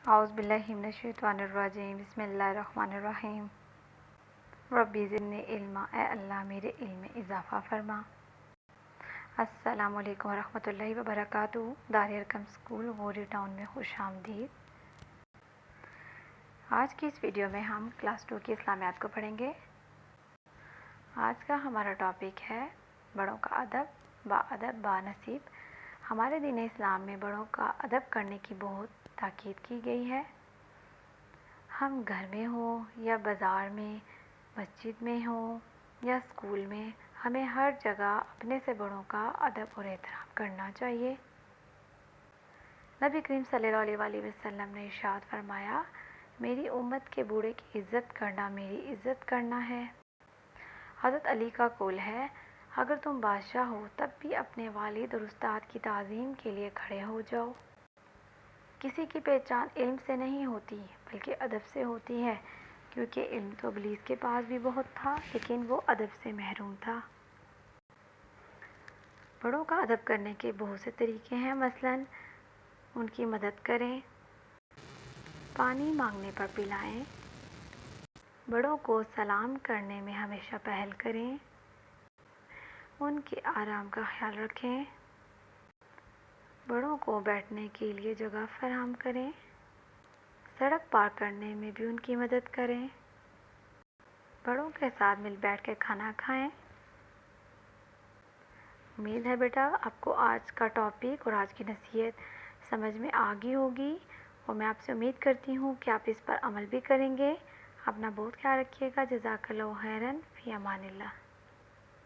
اعوذ باللہ من الشیطان الرجیم بسم اللہ الرحمن الرحیم ربی زدنی علما، اے اللہ میرے علم میں اضافہ فرما۔ السلام علیکم ورحمۃ اللہ وبرکاتہ۔ دار ارقم اسکول غوری ٹاؤن میں خوش آمدید۔ آج کی اس ویڈیو میں ہم کلاس 2 کی اسلامیات کو پڑھیں گے۔ آج کا ہمارا ٹاپک ہے بڑوں کا ادب، با ادب با نصیب۔ ہمارے دین اسلام میں بڑوں کا ادب کرنے کی بہت تاکید کی گئی ہے۔ ہم گھر میں ہوں یا بازار میں، مسجد میں ہوں یا اسکول میں، ہمیں ہر جگہ اپنے سے بڑوں کا ادب اور احترام کرنا چاہیے۔ نبی کریم صلی اللہ علیہ وسلم نے ارشاد فرمایا، میری امت کے بوڑھے کی عزت کرنا میری عزت کرنا ہے۔ حضرت علی کا قول ہے، اگر تم بادشاہ ہو تب بھی اپنے والد اور استاد کی تعظیم کے لیے کھڑے ہو جاؤ۔ کسی کی پہچان علم سے نہیں ہوتی بلکہ ادب سے ہوتی ہے، کیونکہ علم تو ابلیس کے پاس بھی بہت تھا لیکن وہ ادب سے محروم تھا۔ بڑوں کا ادب کرنے کے بہت سے طریقے ہیں، مثلاً ان کی مدد کریں، پانی مانگنے پر پلائیں، بڑوں کو سلام کرنے میں ہمیشہ پہل کریں، ان کے آرام کا خیال رکھیں، بڑوں کو بیٹھنے کے لیے جگہ فراہم کریں، سڑک پار کرنے میں بھی ان کی مدد کریں، بڑوں کے ساتھ مل بیٹھ کے کھانا کھائیں۔ امید ہے بیٹا آپ کو آج کا ٹاپک اور آج کی نصیحت سمجھ میں آ گئی ہوگی، اور میں آپ سے امید کرتی ہوں کہ آپ اس پر عمل بھی کریں گے۔ اپنا بہت خیال رکھیے گا۔ جزاک اللہ خیراً، فی امان اللہ۔